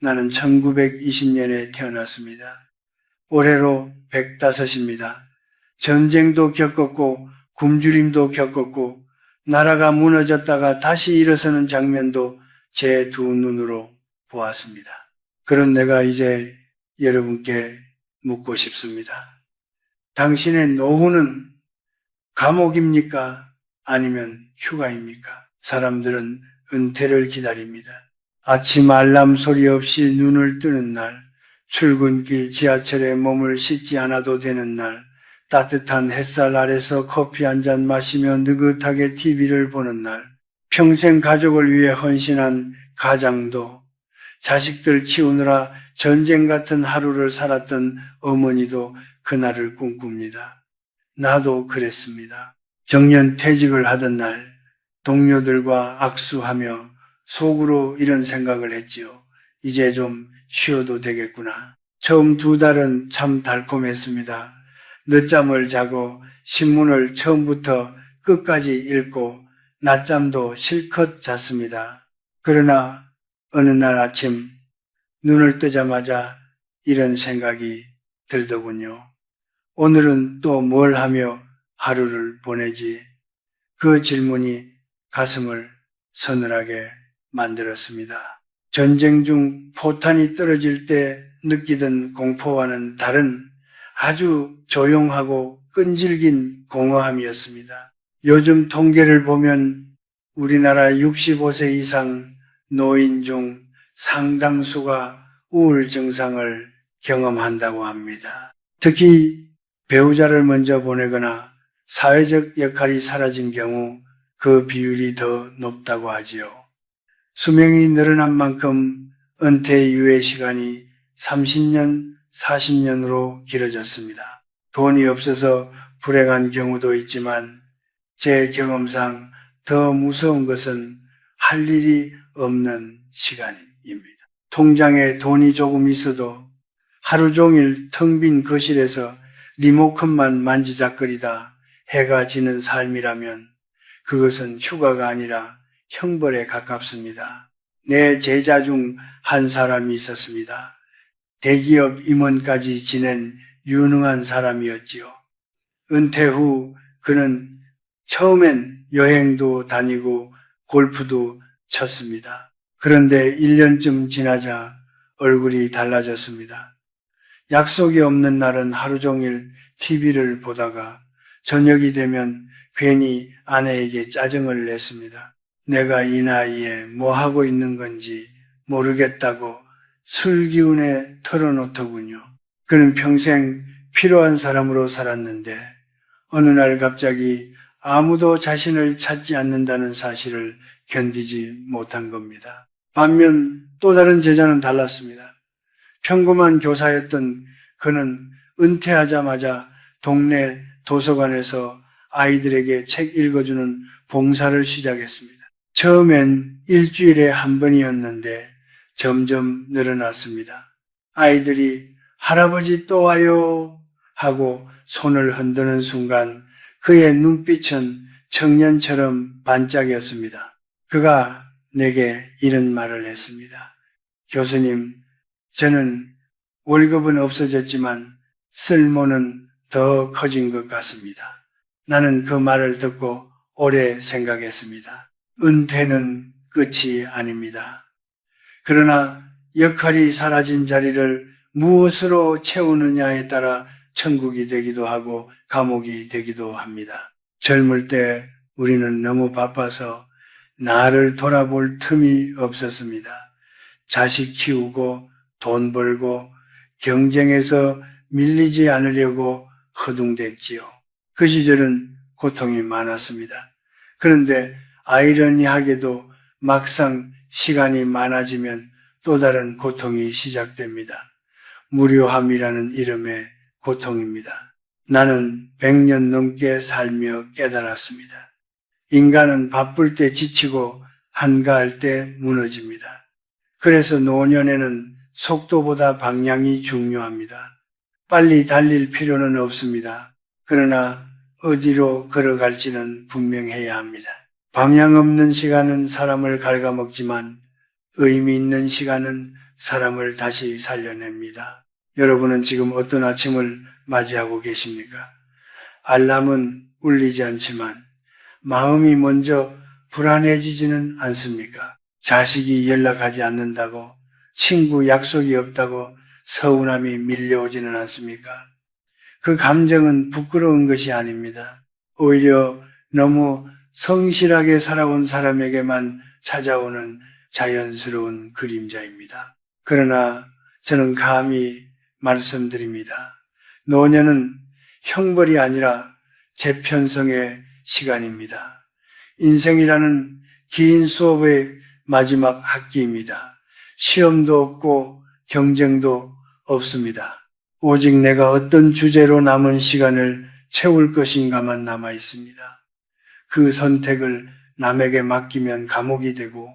나는 1920년에 태어났습니다. 올해로 105입니다. 전쟁도 겪었고 굶주림도 겪었고 나라가 무너졌다가 다시 일어서는 장면도 제 두 눈으로 보았습니다. 그런 내가 이제 여러분께 묻고 싶습니다. 당신의 노후는 감옥입니까? 아니면 휴가입니까? 사람들은 은퇴를 기다립니다. 아침 알람 소리 없이 눈을 뜨는 날, 출근길 지하철에 몸을 씻지 않아도 되는 날, 따뜻한 햇살 아래서 커피 한 잔 마시며 느긋하게 TV를 보는 날, 평생 가족을 위해 헌신한 가장도, 자식들 키우느라 전쟁 같은 하루를 살았던 어머니도 그날을 꿈꿉니다. 나도 그랬습니다. 정년 퇴직을 하던 날 동료들과 악수하며 속으로 이런 생각을 했지요. 이제 좀 쉬어도 되겠구나. 처음 2달은 참 달콤했습니다. 늦잠을 자고 신문을 처음부터 끝까지 읽고 낮잠도 실컷 잤습니다. 그러나 어느 날 아침 눈을 뜨자마자 이런 생각이 들더군요. 오늘은 또 뭘 하며 하루를 보내지? 그 질문이 가슴을 서늘하게 만들었습니다. 전쟁 중 포탄이 떨어질 때 느끼던 공포와는 다른 아주 조용하고 끈질긴 공허함이었습니다. 요즘 통계를 보면 우리나라 65세 이상 노인 중 상당수가 우울 증상을 경험한다고 합니다. 특히 배우자를 먼저 보내거나 사회적 역할이 사라진 경우 그 비율이 더 높다고 하지요. 수명이 늘어난 만큼 은퇴 이후의 시간이 30년, 40년으로 길어졌습니다. 돈이 없어서 불행한 경우도 있지만 제 경험상 더 무서운 것은 할 일이 없는 시간입니다. 통장에 돈이 조금 있어도 하루 종일 텅 빈 거실에서 리모컨만 만지작거리다 해가 지는 삶이라면 그것은 휴가가 아니라 형벌에 가깝습니다. 내 제자 중 한 사람이 있었습니다. 대기업 임원까지 지낸 유능한 사람이었지요. 은퇴 후 그는 처음엔 여행도 다니고 골프도 쳤습니다. 그런데 1년쯤 지나자 얼굴이 달라졌습니다. 약속이 없는 날은 하루 종일 TV를 보다가 저녁이 되면 괜히 아내에게 짜증을 냈습니다. 내가 이 나이에 뭐 하고 있는 건지 모르겠다고 술 기운에 털어놓더군요. 그는 평생 필요한 사람으로 살았는데 어느 날 갑자기 아무도 자신을 찾지 않는다는 사실을 견디지 못한 겁니다. 반면 또 다른 제자는 달랐습니다. 평범한 교사였던 그는 은퇴하자마자 동네 도서관에서 아이들에게 책 읽어주는 봉사를 시작했습니다. 처음엔 일주일에 한 번이었는데 점점 늘어났습니다. 아이들이 할아버지 또 와요 하고 손을 흔드는 순간 그의 눈빛은 청년처럼 반짝였습니다. 그가 내게 이런 말을 했습니다. 교수님, 저는 월급은 없어졌지만 쓸모는 더 커진 것 같습니다. 나는 그 말을 듣고 오래 생각했습니다. 은퇴는 끝이 아닙니다. 그러나 역할이 사라진 자리를 무엇으로 채우느냐에 따라 천국이 되기도 하고 감옥이 되기도 합니다. 젊을 때 우리는 너무 바빠서 나를 돌아볼 틈이 없었습니다. 자식 키우고 돈 벌고 경쟁에서 밀리지 않으려고 허둥댔지요. 그 시절은 고통이 많았습니다. 그런데 아이러니하게도 막상 시간이 많아지면 또 다른 고통이 시작됩니다. 무료함이라는 이름의 고통입니다. 나는 100년 넘게 살며 깨달았습니다. 인간은 바쁠 때 지치고 한가할 때 무너집니다. 그래서 노년에는 속도보다 방향이 중요합니다. 빨리 달릴 필요는 없습니다. 그러나 어디로 걸어갈지는 분명해야 합니다. 방향 없는 시간은 사람을 갉아먹지만 의미 있는 시간은 사람을 다시 살려냅니다. 여러분은 지금 어떤 아침을 맞이하고 계십니까? 알람은 울리지 않지만 마음이 먼저 불안해지지는 않습니까? 자식이 연락하지 않는다고, 친구 약속이 없다고 서운함이 밀려오지는 않습니까? 그 감정은 부끄러운 것이 아닙니다. 오히려 너무 성실하게 살아온 사람에게만 찾아오는 자연스러운 그림자입니다. 그러나 저는 감히 말씀드립니다. 노년은 형벌이 아니라 재편성의 시간입니다. 인생이라는 긴 수업의 마지막 학기입니다. 시험도 없고 경쟁도 없습니다. 오직 내가 어떤 주제로 남은 시간을 채울 것인가만 남아 있습니다. 그 선택을 남에게 맡기면 감옥이 되고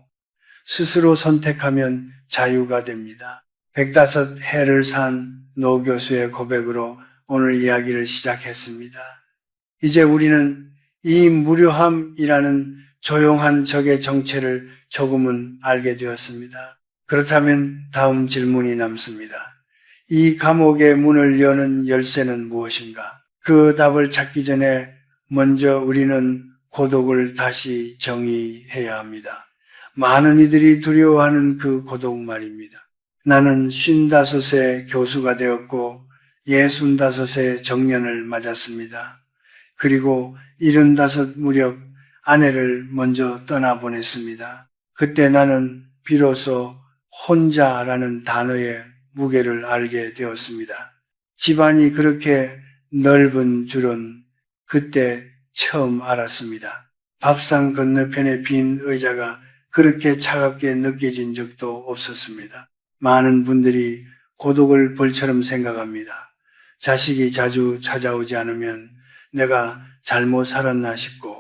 스스로 선택하면 자유가 됩니다. 105해를 산 노 교수의 고백으로 오늘 이야기를 시작했습니다. 이제 우리는 이 무료함이라는 조용한 적의 정체를 조금은 알게 되었습니다. 그렇다면 다음 질문이 남습니다. 이 감옥의 문을 여는 열쇠는 무엇인가? 그 답을 찾기 전에 먼저 우리는 고독을 다시 정의해야 합니다. 많은 이들이 두려워하는 그 고독 말입니다. 나는 55세 교수가 되었고 65세 정년을 맞았습니다. 그리고 75 무렵 아내를 먼저 떠나보냈습니다. 그때 나는 비로소 혼자라는 단어의 무게를 알게 되었습니다. 집안이 그렇게 넓은 줄은 그때 처음 알았습니다. 밥상 건너편에 빈 의자가 그렇게 차갑게 느껴진 적도 없었습니다. 많은 분들이 고독을 벌처럼 생각합니다. 자식이 자주 찾아오지 않으면 내가 잘못 살았나 싶고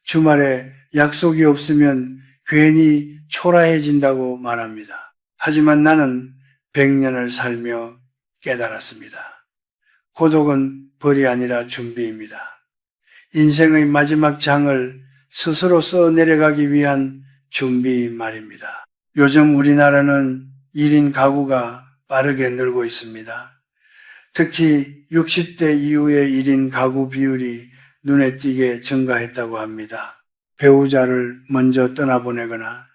주말에 약속이 없으면 괜히 초라해진다고 말합니다. 하지만 나는 100년을 살며 깨달았습니다. 고독은 벌이 아니라 준비입니다. 인생의 마지막 장을 스스로 써내려가기 위한 준비 말입니다. 요즘 우리나라는 1인 가구가 빠르게 늘고 있습니다. 특히 60대 이후의 1인 가구 비율이 눈에 띄게 증가했다고 합니다. 배우자를 먼저 떠나보내거나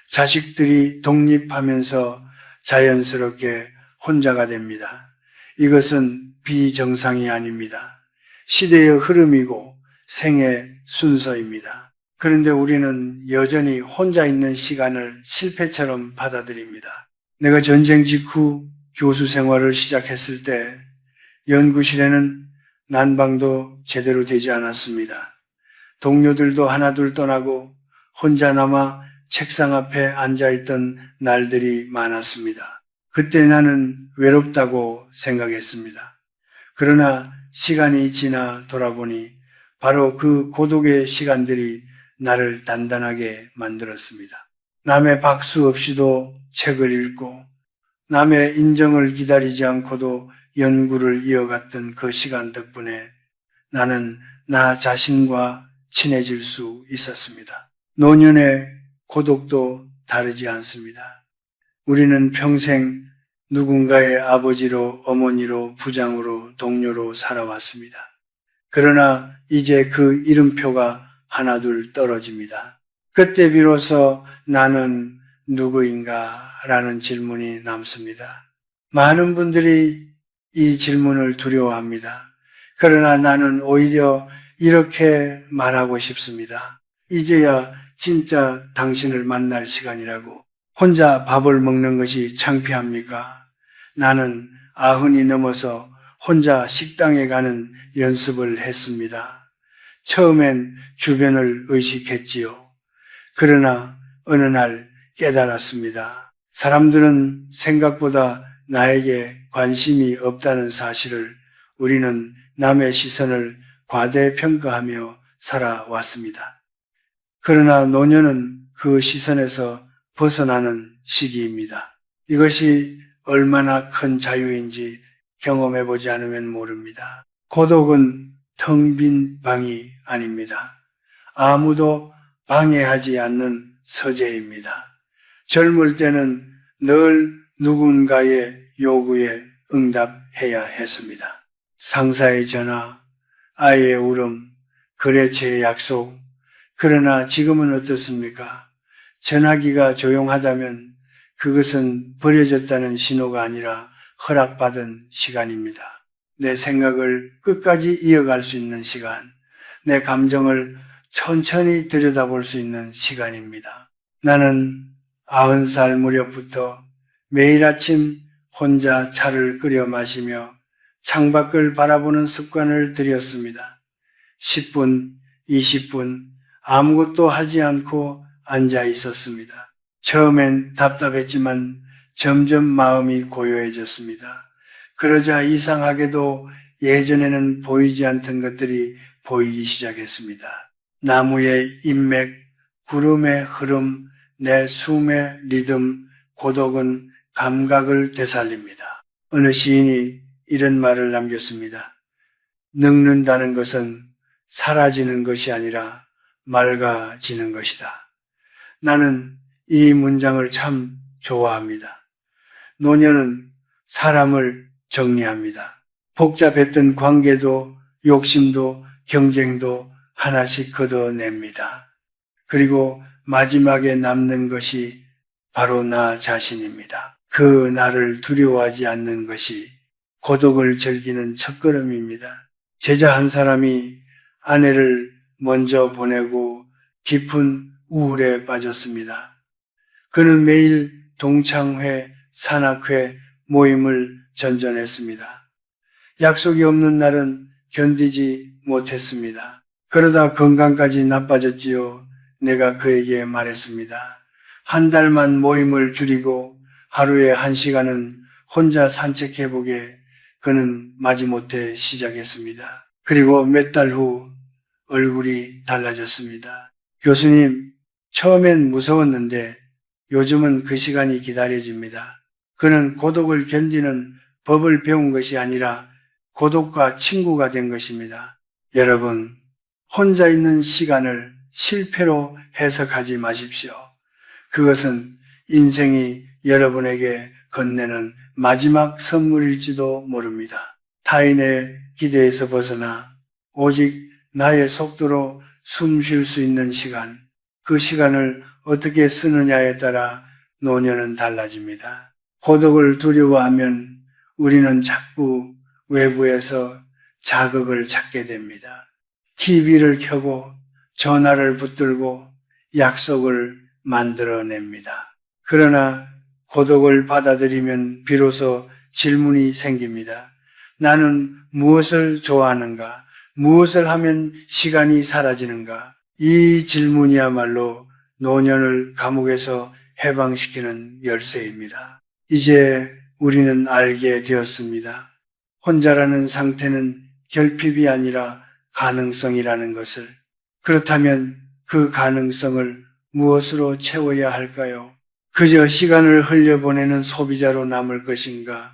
자식들이 독립하면서 자연스럽게 혼자가 됩니다. 이것은 비정상이 아닙니다. 시대의 흐름이고 생의 순서입니다. 그런데 우리는 여전히 혼자 있는 시간을 실패처럼 받아들입니다. 내가 전쟁 직후 교수 생활을 시작했을 때 연구실에는 난방도 제대로 되지 않았습니다. 동료들도 하나둘 떠나고 혼자 남아 책상 앞에 앉아있던 날들이 많았습니다. 그때 나는 외롭다고 생각했습니다. 그러나 시간이 지나 돌아보니 바로 그 고독의 시간들이 나를 단단하게 만들었습니다. 남의 박수 없이도 책을 읽고 남의 인정을 기다리지 않고도 연구를 이어갔던 그 시간 덕분에 나는 나 자신과 친해질 수 있었습니다. 노년의 고독도 다르지 않습니다. 우리는 평생 누군가의 아버지로, 어머니로, 부장으로, 동료로 살아왔습니다. 그러나 이제 그 이름표가 하나둘 떨어집니다. 그때 비로소 나는 누구인가? 라는 질문이 남습니다. 많은 분들이 이 질문을 두려워합니다. 그러나 나는 오히려 이렇게 말하고 싶습니다. 이제야 진짜 당신을 만날 시간이라고. 혼자 밥을 먹는 것이 창피합니까? 나는 90이 넘어서 혼자 식당에 가는 연습을 했습니다. 처음엔 주변을 의식했지요. 그러나 어느 날 깨달았습니다. 사람들은 생각보다 나에게 관심이 없다는 사실을 우리는 남의 시선을 과대평가하며 살아왔습니다. 그러나 노년은 그 시선에서 벗어나는 시기입니다. 이것이 얼마나 큰 자유인지 경험해보지 않으면 모릅니다. 고독은 텅 빈 방이 아닙니다. 아무도 방해하지 않는 서재입니다. 젊을 때는 늘 누군가의 요구에 응답해야 했습니다. 상사의 전화, 아이의 울음, 거래처의 약속. 그러나 지금은 어떻습니까? 전화기가 조용하다면 그것은 버려졌다는 신호가 아니라 허락받은 시간입니다. 내 생각을 끝까지 이어갈 수 있는 시간, 내 감정을 천천히 들여다볼 수 있는 시간입니다. 나는 90살 무렵부터 매일 아침 혼자 차를 끓여 마시며 창밖을 바라보는 습관을 들였습니다. 10분, 20분 아무것도 하지 않고 앉아 있었습니다. 처음엔 답답했지만 점점 마음이 고요해졌습니다. 그러자 이상하게도 예전에는 보이지 않던 것들이 보이기 시작했습니다. 나무의 인맥, 구름의 흐름, 내 숨의 리듬, 고독은 감각을 되살립니다. 어느 시인이 이런 말을 남겼습니다. 늙는다는 것은 사라지는 것이 아니라 맑아지는 것이다. 나는 이 문장을 참 좋아합니다. 노년은 사람을 정리합니다. 복잡했던 관계도 욕심도 경쟁도 하나씩 걷어냅니다. 그리고 마지막에 남는 것이 바로 나 자신입니다. 그 나를 두려워하지 않는 것이 고독을 즐기는 첫걸음입니다. 제자 한 사람이 아내를 먼저 보내고 깊은 우울에 빠졌습니다. 그는 매일 동창회, 산악회, 모임을 전전했습니다. 약속이 없는 날은 견디지 못했습니다. 그러다 건강까지 나빠졌지요. 내가 그에게 말했습니다. 한 달만 모임을 줄이고 하루에 1시간은 혼자 산책해보게. 그는 마지못해 시작했습니다. 그리고 몇 달 후 얼굴이 달라졌습니다. 교수님, 처음엔 무서웠는데 요즘은 그 시간이 기다려집니다. 그는 고독을 견디는 법을 배운 것이 아니라 고독과 친구가 된 것입니다. 여러분, 혼자 있는 시간을 실패로 해석하지 마십시오. 그것은 인생이 여러분에게 건네는 마지막 선물일지도 모릅니다. 타인의 기대에서 벗어나 오직 나의 속도로 숨 쉴 수 있는 시간, 그 시간을 어떻게 쓰느냐에 따라 노년은 달라집니다. 고독을 두려워하면 우리는 자꾸 외부에서 자극을 찾게 됩니다. TV를 켜고 전화를 붙들고 약속을 만들어냅니다. 그러나 고독을 받아들이면 비로소 질문이 생깁니다. 나는 무엇을 좋아하는가? 무엇을 하면 시간이 사라지는가? 이 질문이야말로 노년을 감옥에서 해방시키는 열쇠입니다. 이제 우리는 알게 되었습니다. 혼자라는 상태는 결핍이 아니라 가능성이라는 것을. 그렇다면 그 가능성을 무엇으로 채워야 할까요? 그저 시간을 흘려보내는 소비자로 남을 것인가?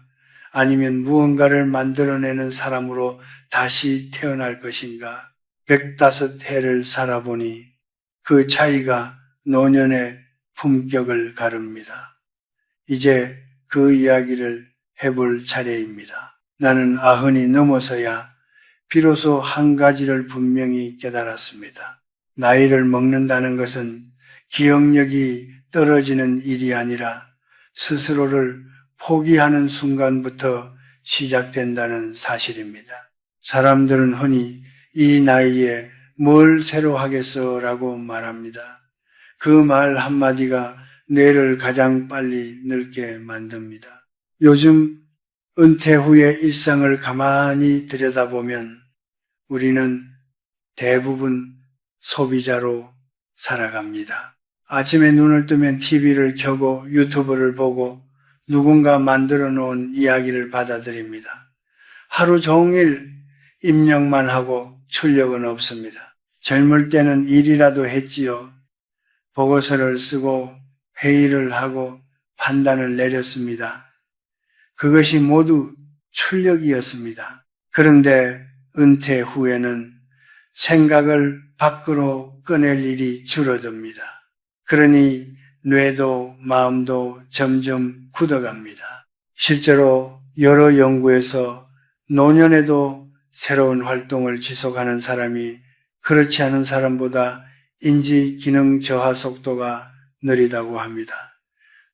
아니면 무언가를 만들어내는 사람으로 다시 태어날 것인가? 105해를 살아보니 그 차이가 노년의 품격을 가릅니다. 이제 그 이야기를 해볼 차례입니다. 나는 90이 넘어서야 비로소 한 가지를 분명히 깨달았습니다. 나이를 먹는다는 것은 기억력이 떨어지는 일이 아니라 스스로를 포기하는 순간부터 시작된다는 사실입니다. 사람들은 흔히 이 나이에 뭘 새로 하겠어 라고 말합니다. 그 말 한마디가 뇌를 가장 빨리 늙게 만듭니다. 요즘 은퇴 후의 일상을 가만히 들여다보면 우리는 대부분 소비자로 살아갑니다. 아침에 눈을 뜨면 TV를 켜고 유튜브를 보고 누군가 만들어 놓은 이야기를 받아들입니다. 하루 종일 입력만 하고 출력은 없습니다. 젊을 때는 일이라도 했지요. 보고서를 쓰고 회의를 하고 판단을 내렸습니다. 그것이 모두 출력이었습니다. 그런데 은퇴 후에는 생각을 밖으로 꺼낼 일이 줄어듭니다. 그러니 뇌도 마음도 점점 굳어갑니다. 실제로 여러 연구에서 노년에도 새로운 활동을 지속하는 사람이 그렇지 않은 사람보다 인지 기능 저하 속도가 느리다고 합니다.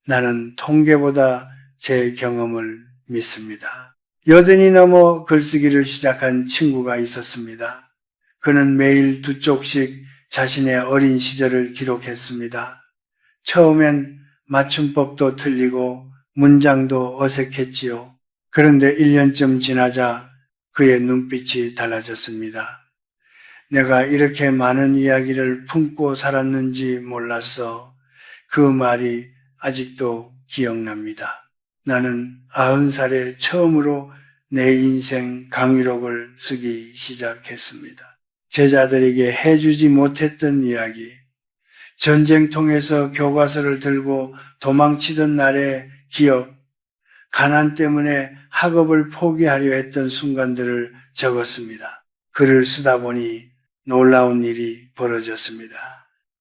나는 통계보다 제 경험을 믿습니다. 80이 넘어 글쓰기를 시작한 친구가 있었습니다. 그는 매일 2쪽씩 자신의 어린 시절을 기록했습니다. 처음엔 맞춤법도 틀리고 문장도 어색했지요. 그런데 1년쯤 지나자 그의 눈빛이 달라졌습니다. 내가 이렇게 많은 이야기를 품고 살았는지 몰랐어. 그 말이 아직도 기억납니다. 나는 90살에 처음으로 내 인생 강의록을 쓰기 시작했습니다. 제자들에게 해주지 못했던 이야기, 전쟁통에서 교과서를 들고 도망치던 날의 기억, 가난 때문에 학업을 포기하려 했던 순간들을 적었습니다. 글을 쓰다 보니 놀라운 일이 벌어졌습니다.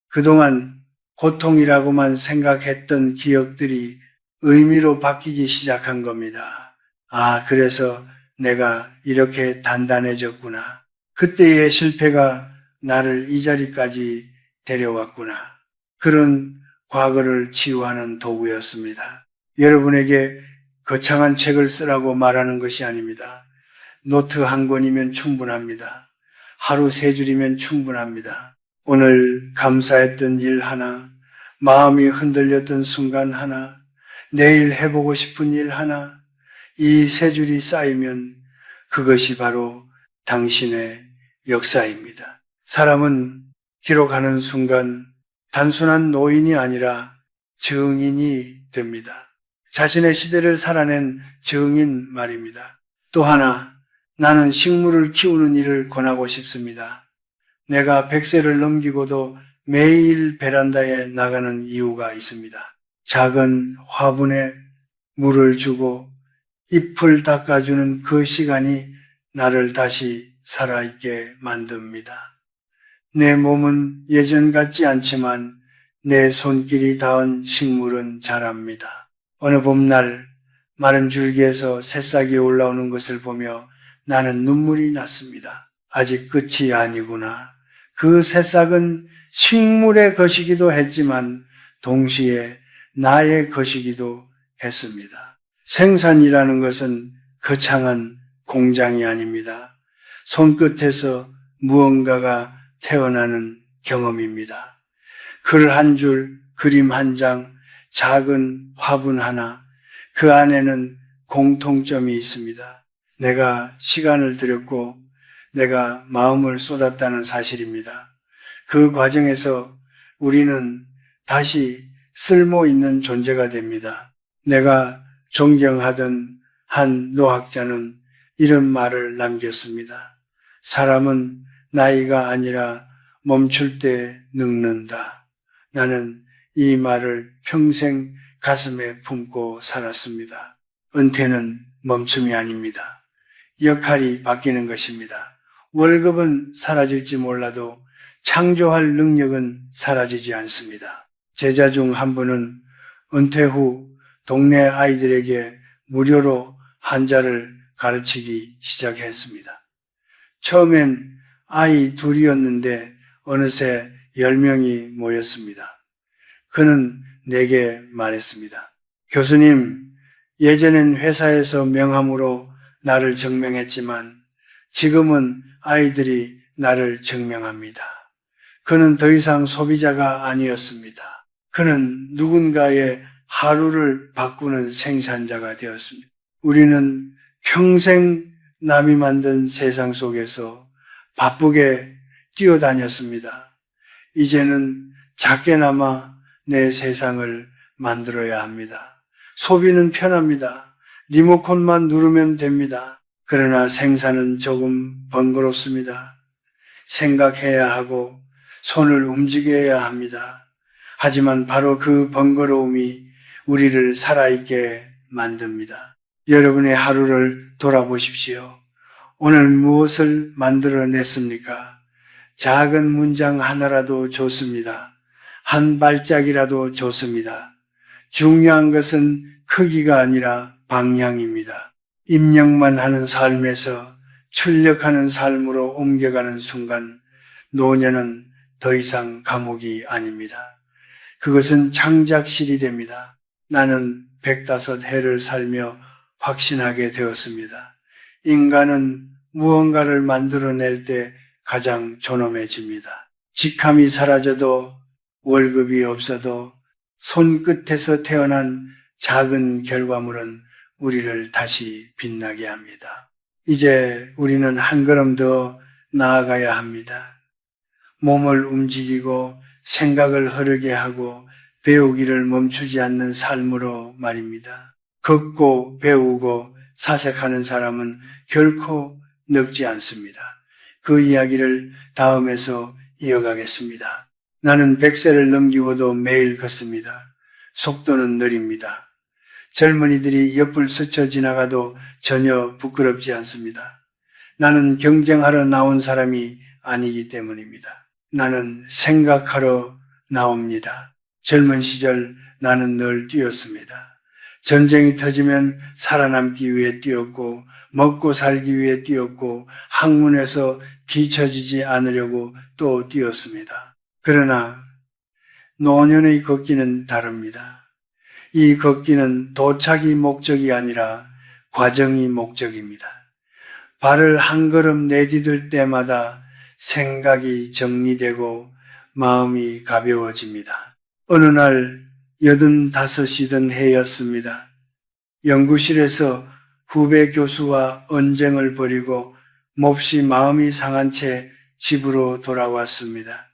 그동안 고통이라고만 생각했던 기억들이 의미로 바뀌기 시작한 겁니다. 아, 그래서 내가 이렇게 단단해졌구나. 그때의 실패가 나를 이 자리까지 데려왔구나. 그런 과거를 치유하는 도구였습니다. 여러분에게 거창한 책을 쓰라고 말하는 것이 아닙니다. 노트 한 권이면 충분합니다. 하루 3줄이면 충분합니다. 오늘 감사했던 일 하나, 마음이 흔들렸던 순간 하나, 내일 해보고 싶은 일 하나, 이 3줄이 쌓이면 그것이 바로 당신의 역사입니다. 사람은 기록하는 순간 단순한 노인이 아니라 증인이 됩니다. 자신의 시대를 살아낸 증인 말입니다. 또 하나, 나는 식물을 키우는 일을 권하고 싶습니다. 내가 100세를 넘기고도 매일 베란다에 나가는 이유가 있습니다. 작은 화분에 물을 주고 잎을 닦아주는 그 시간이 나를 다시 살아있게 만듭니다. 내 몸은 예전 같지 않지만 내 손길이 닿은 식물은 자랍니다. 어느 봄날 마른 줄기에서 새싹이 올라오는 것을 보며 나는 눈물이 났습니다. 아직 끝이 아니구나. 그 새싹은 식물의 것이기도 했지만 동시에 나의 것이기도 했습니다. 생산이라는 것은 거창한 공장이 아닙니다. 손끝에서 무언가가 태어나는 경험입니다. 글 한 줄, 그림 한 장, 작은 화분 하나, 그 안에는 공통점이 있습니다. 내가 시간을 들였고 내가 마음을 쏟았다는 사실입니다. 그 과정에서 우리는 다시 쓸모 있는 존재가 됩니다. 내가 존경하던 한 노학자는 이런 말을 남겼습니다. 사람은 나이가 아니라 멈출 때 늙는다. 나는 이 말을 평생 가슴에 품고 살았습니다. 은퇴는 멈춤이 아닙니다. 역할이 바뀌는 것입니다. 월급은 사라질지 몰라도 창조할 능력은 사라지지 않습니다. 제자 중 한 분은 은퇴 후 동네 아이들에게 무료로 한자를 가르치기 시작했습니다. 처음엔 아이 2이었는데 어느새 10명이 모였습니다. 그는 내게 말했습니다. 교수님, 예전엔 회사에서 명함으로 나를 증명했지만 지금은 아이들이 나를 증명합니다. 그는 더 이상 소비자가 아니었습니다. 그는 누군가의 하루를 바꾸는 생산자가 되었습니다. 우리는 평생 남이 만든 세상 속에서 바쁘게 뛰어다녔습니다. 이제는 작게나마 내 세상을 만들어야 합니다. 소비는 편합니다. 리모컨만 누르면 됩니다. 그러나 생산은 조금 번거롭습니다. 생각해야 하고 손을 움직여야 합니다. 하지만 바로 그 번거로움이 우리를 살아있게 만듭니다. 여러분의 하루를 돌아보십시오. 오늘 무엇을 만들어냈습니까? 작은 문장 하나라도 좋습니다. 한 발짝이라도 좋습니다. 중요한 것은 크기가 아니라 방향입니다. 입력만 하는 삶에서 출력하는 삶으로 옮겨가는 순간 노년은 더 이상 감옥이 아닙니다. 그것은 창작실이 됩니다. 나는 105해를 살며 확신하게 되었습니다. 인간은 무언가를 만들어낼 때 가장 존엄해집니다. 직함이 사라져도 월급이 없어도 손끝에서 태어난 작은 결과물은 우리를 다시 빛나게 합니다. 이제 우리는 한 걸음 더 나아가야 합니다. 몸을 움직이고 생각을 흐르게 하고 배우기를 멈추지 않는 삶으로 말입니다. 걷고 배우고 사색하는 사람은 결코 늙지 않습니다. 그 이야기를 다음에서 이어가겠습니다. 나는 100세를 넘기고도 매일 걷습니다. 속도는 느립니다. 젊은이들이 옆을 스쳐 지나가도 전혀 부끄럽지 않습니다. 나는 경쟁하러 나온 사람이 아니기 때문입니다. 나는 생각하러 나옵니다. 젊은 시절 나는 늘 뛰었습니다. 전쟁이 터지면 살아남기 위해 뛰었고 먹고 살기 위해 뛰었고 학문에서 뒤처지지 않으려고 또 뛰었습니다. 그러나 노년의 걷기는 다릅니다. 이 걷기는 도착이 목적이 아니라 과정이 목적입니다. 발을 한 걸음 내디딜 때마다 생각이 정리되고 마음이 가벼워집니다. 어느 날 85이던 해였습니다. 연구실에서 후배 교수와 언쟁을 벌이고 몹시 마음이 상한 채 집으로 돌아왔습니다.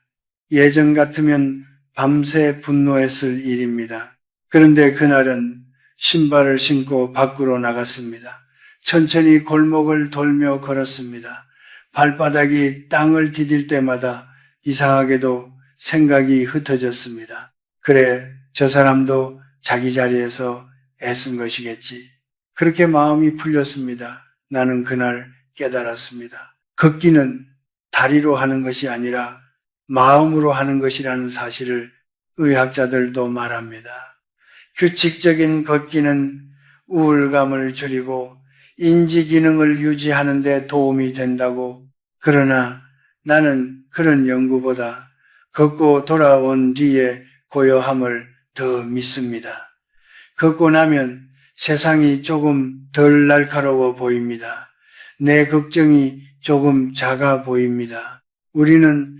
예전 같으면 밤새 분노했을 일입니다. 그런데 그날은 신발을 신고 밖으로 나갔습니다. 천천히 골목을 돌며 걸었습니다. 발바닥이 땅을 디딜 때마다 이상하게도 생각이 흩어졌습니다. 그래, 저 사람도 자기 자리에서 애쓴 것이겠지. 그렇게 마음이 풀렸습니다. 나는 그날 깨달았습니다. 걷기는 다리로 하는 것이 아니라 마음으로 하는 것이라는 사실을 의학자들도 말합니다. 규칙적인 걷기는 우울감을 줄이고 인지 기능을 유지하는 데 도움이 된다고. 그러나 나는 그런 연구보다 걷고 돌아온 뒤에 고요함을 더 믿습니다. 걷고 나면 세상이 조금 덜 날카로워 보입니다. 내 걱정이 조금 작아 보입니다. 우리는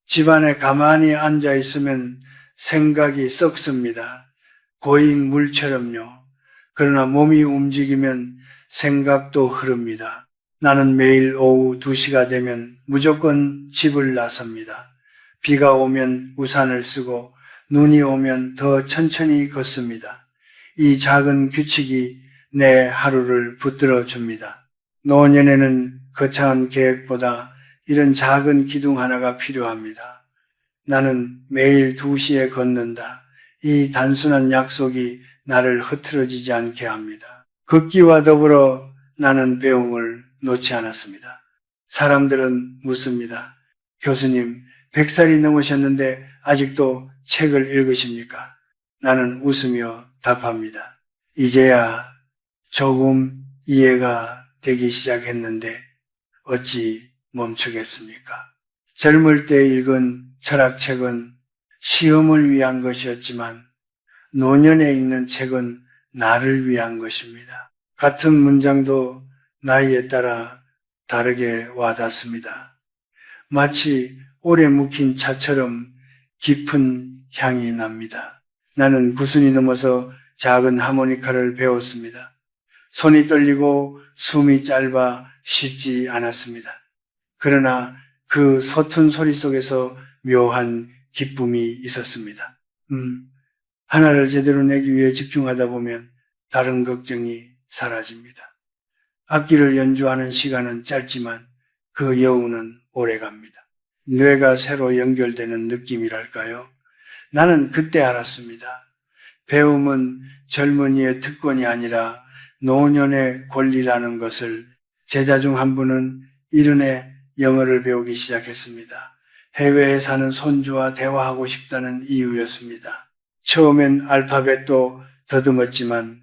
집안에 가만히 앉아 있으면 생각이 썩습니다. 고인 물처럼요. 그러나 몸이 움직이면 생각도 흐릅니다. 나는 매일 오후 2시가 되면 무조건 집을 나섭니다. 비가 오면 우산을 쓰고 눈이 오면 더 천천히 걷습니다. 이 작은 규칙이 내 하루를 붙들어 줍니다. 노년에는 거창한 계획보다 이런 작은 기둥 하나가 필요합니다. 나는 매일 2시에 걷는다. 이 단순한 약속이 나를 흐트러지지 않게 합니다. 걷기와 더불어 나는 배움을 놓지 않았습니다. 사람들은 묻습니다. 교수님, 100살이 넘으셨는데 아직도 책을 읽으십니까? 나는 웃으며 답합니다. 이제야 조금 이해가 되기 시작했는데 어찌 멈추겠습니까? 젊을 때 읽은 철학책은 시험을 위한 것이었지만 노년에 읽는 책은 나를 위한 것입니다. 같은 문장도 나이에 따라 다르게 와닿습니다. 마치 오래 묵힌 차처럼 깊은 향이 납니다. 나는 9순이 넘어서 작은 하모니카를 배웠습니다. 손이 떨리고 숨이 짧아 쉽지 않았습니다. 그러나 그 서툰 소리 속에서 묘한 기쁨이 있었습니다. 하나를 제대로 내기 위해 집중하다 보면 다른 걱정이 사라집니다. 악기를 연주하는 시간은 짧지만 그 여운은 오래갑니다. 뇌가 새로 연결되는 느낌이랄까요? 나는 그때 알았습니다. 배움은 젊은이의 특권이 아니라 노년의 권리라는 것을. 제자 중 한 분은 이른해 영어를 배우기 시작했습니다. 해외에 사는 손주와 대화하고 싶다는 이유였습니다. 처음엔 알파벳도 더듬었지만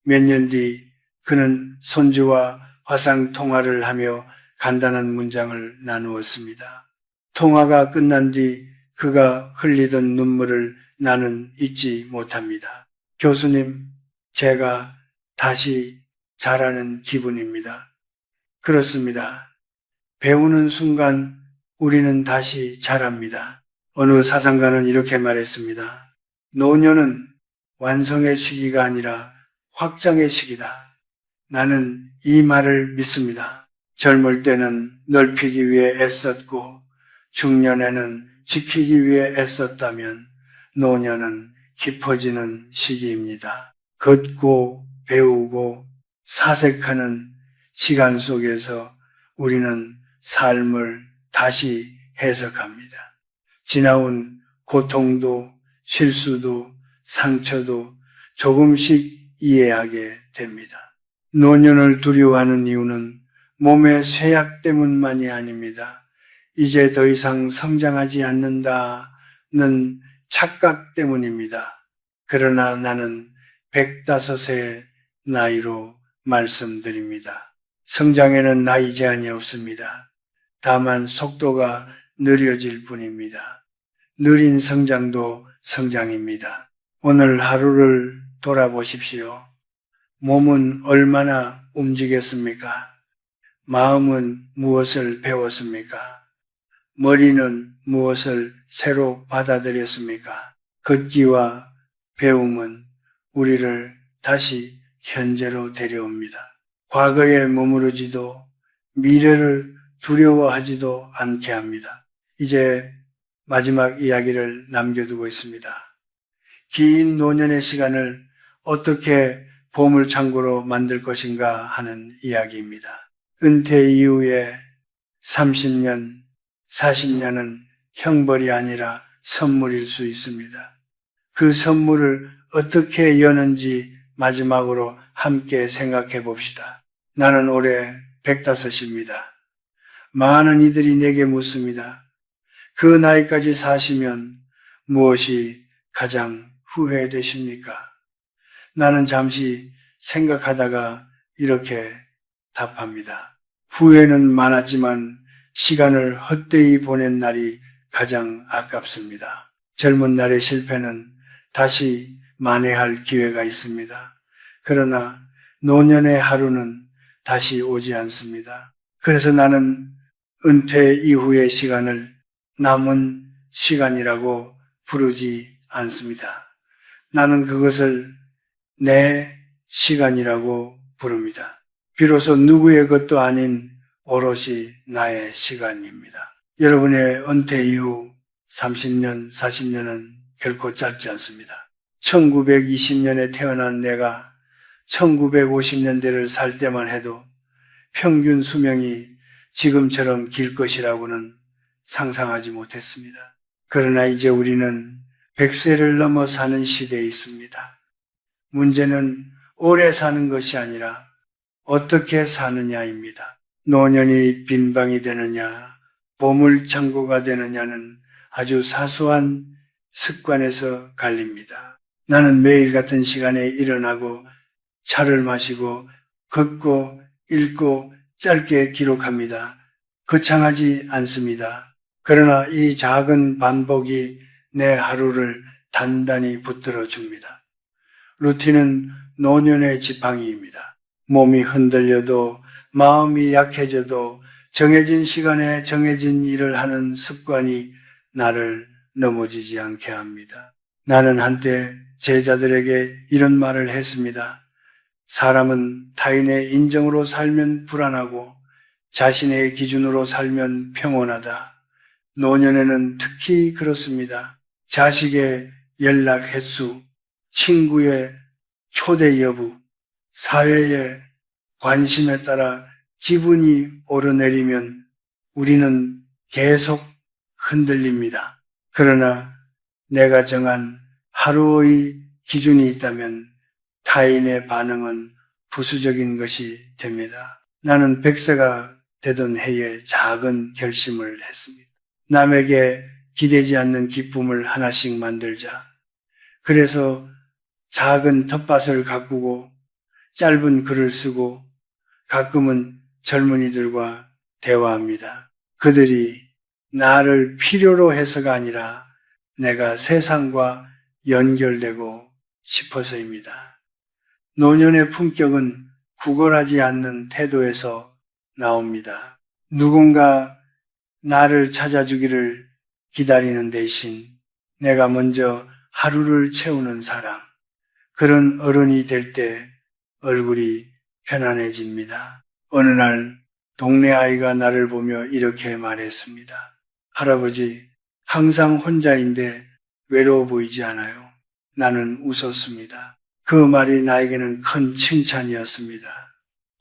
몇 년 뒤 그는 손주와 화상 통화를 하며 간단한 문장을 나누었습니다. 통화가 끝난 뒤 그가 흘리던 눈물을 나는 잊지 못합니다. 교수님, 제가 다시 자라는 기분입니다. 그렇습니다. 배우는 순간 우리는 다시 자랍니다. 어느 사상가는 이렇게 말했습니다. 노년은 완성의 시기가 아니라 확장의 시기다. 나는 이 말을 믿습니다. 젊을 때는 넓히기 위해 애썼고 중년에는 지키기 위해 애썼다면 노년은 깊어지는 시기입니다. 걷고 배우고 사색하는 시간 속에서 우리는 삶을 다시 해석합니다. 지나온 고통도 실수도 상처도 조금씩 이해하게 됩니다. 노년을 두려워하는 이유는 몸의 쇠약 때문만이 아닙니다. 이제 더 이상 성장하지 않는다는 착각 때문입니다. 그러나 나는 105세 나이로 말씀드립니다. 성장에는 나이 제한이 없습니다. 다만 속도가 느려질 뿐입니다. 느린 성장도 성장입니다. 오늘 하루를 돌아보십시오. 몸은 얼마나 움직였습니까? 마음은 무엇을 배웠습니까? 머리는 무엇을 새로 받아들였습니까? 걷기와 배움은 우리를 다시 현재로 데려옵니다. 과거에 머무르지도 미래를 두려워하지도 않게 합니다. 이제 마지막 이야기를 남겨두고 있습니다. 긴 노년의 시간을 어떻게 보물창고로 만들 것인가 하는 이야기입니다. 은퇴 이후에 30년, 40년은 형벌이 아니라 선물일 수 있습니다. 그 선물을 어떻게 여는지 마지막으로 함께 생각해 봅시다. 나는 올해 105입니다. 많은 이들이 내게 묻습니다. 그 나이까지 사시면 무엇이 가장 후회되십니까? 나는 잠시 생각하다가 이렇게 답합니다. 후회는 많았지만 시간을 헛되이 보낸 날이 가장 아깝습니다. 젊은 날의 실패는 다시 만회할 기회가 있습니다. 그러나 노년의 하루는 다시 오지 않습니다. 그래서 나는 은퇴 이후의 시간을 남은 시간이라고 부르지 않습니다. 나는 그것을 내 시간이라고 부릅니다. 비로소 누구의 것도 아닌 오롯이 나의 시간입니다. 여러분의 은퇴 이후 30년, 40년은 결코 짧지 않습니다. 1920년에 태어난 내가 1950년대를 살 때만 해도 평균 수명이 지금처럼 길 것이라고는 상상하지 못했습니다. 그러나 이제 우리는 100세를 넘어 사는 시대에 있습니다. 문제는 오래 사는 것이 아니라 어떻게 사느냐입니다. 노년이 빈방이 되느냐, 보물창고가 되느냐는 아주 사소한 습관에서 갈립니다. 나는 매일 같은 시간에 일어나고 차를 마시고 걷고 읽고 짧게 기록합니다. 거창하지 않습니다. 그러나 이 작은 반복이 내 하루를 단단히 붙들어 줍니다. 루틴은 노년의 지팡이입니다. 몸이 흔들려도 마음이 약해져도 정해진 시간에 정해진 일을 하는 습관이 나를 넘어지지 않게 합니다. 나는 한때 제자들에게 이런 말을 했습니다. 사람은 타인의 인정으로 살면 불안하고 자신의 기준으로 살면 평온하다. 노년에는 특히 그렇습니다. 자식의 연락 횟수, 친구의 초대 여부, 사회의 관심에 따라 기분이 오르내리면 우리는 계속 흔들립니다. 그러나 내가 정한 하루의 기준이 있다면 타인의 반응은 부수적인 것이 됩니다. 나는 100세가 되던 해에 작은 결심을 했습니다. 남에게 기대지 않는 기쁨을 하나씩 만들자. 그래서 작은 텃밭을 가꾸고 짧은 글을 쓰고 가끔은 젊은이들과 대화합니다. 그들이 나를 필요로 해서가 아니라 내가 세상과 연결되고 싶어서입니다. 노년의 품격은 구걸하지 않는 태도에서 나옵니다. 누군가 나를 찾아주기를 기다리는 대신 내가 먼저 하루를 채우는 사람, 그런 어른이 될 때 얼굴이 편안해집니다. 어느 날 동네 아이가 나를 보며 이렇게 말했습니다. 할아버지, 항상 혼자인데 외로워 보이지 않아요? 나는 웃었습니다. 그 말이 나에게는 큰 칭찬이었습니다.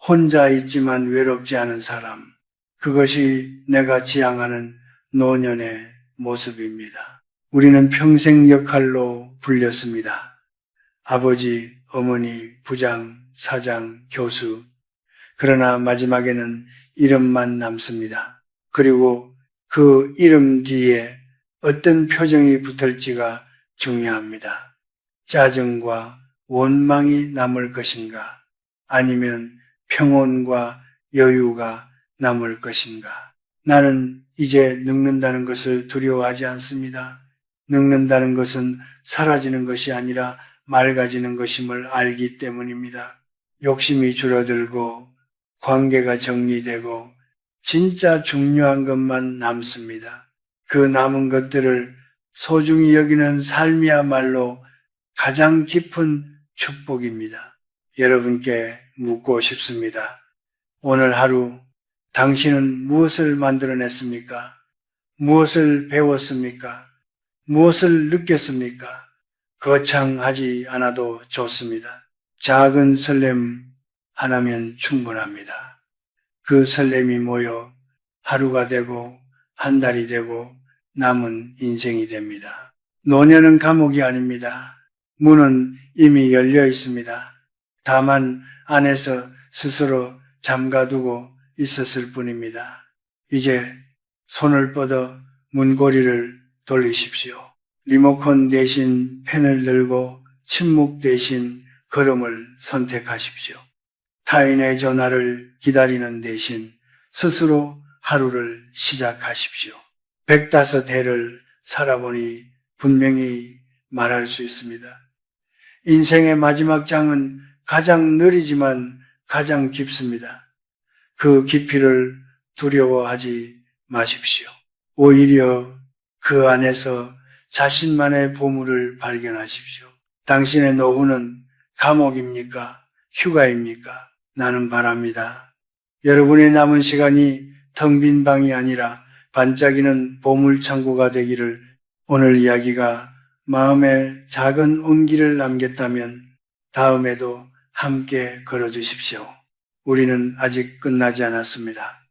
혼자 있지만 외롭지 않은 사람, 그것이 내가 지향하는 노년의 모습입니다. 우리는 평생 역할로 불렸습니다. 아버지, 어머니, 부장, 사장, 교수. 그러나 마지막에는 이름만 남습니다. 그리고 그 이름 뒤에 어떤 표정이 붙을지가 중요합니다. 짜증과 원망이 남을 것인가? 아니면 평온과 여유가 남을 것인가? 나는 이제 늙는다는 것을 두려워하지 않습니다. 늙는다는 것은 사라지는 것이 아니라 맑아지는 것임을 알기 때문입니다. 욕심이 줄어들고 관계가 정리되고 진짜 중요한 것만 남습니다. 그 남은 것들을 소중히 여기는 삶이야말로 가장 깊은 축복입니다. 여러분께 묻고 싶습니다. 오늘 하루 당신은 무엇을 만들어냈습니까? 무엇을 배웠습니까? 무엇을 느꼈습니까? 거창하지 않아도 좋습니다. 작은 설렘 하나면 충분합니다. 그 설렘이 모여 하루가 되고 한 달이 되고 남은 인생이 됩니다. 노년은 감옥이 아닙니다. 문은 이미 열려 있습니다. 다만 안에서 스스로 잠가두고 있었을 뿐입니다. 이제 손을 뻗어 문고리를 돌리십시오. 리모컨 대신 펜을 들고 침묵 대신 걸음을 선택하십시오. 타인의 전화를 기다리는 대신 스스로 하루를 시작하십시오. 105해를 살아보니 분명히 말할 수 있습니다. 인생의 마지막 장은 가장 느리지만 가장 깊습니다. 그 깊이를 두려워하지 마십시오. 오히려 그 안에서 자신만의 보물을 발견하십시오. 당신의 노후는 감옥입니까? 휴가입니까? 나는 바랍니다. 여러분의 남은 시간이 텅 빈 방이 아니라 반짝이는 보물창고가 되기를. 오늘 이야기가 마음에 작은 온기를 남겼다면 다음에도 함께 걸어주십시오. 우리는 아직 끝나지 않았습니다.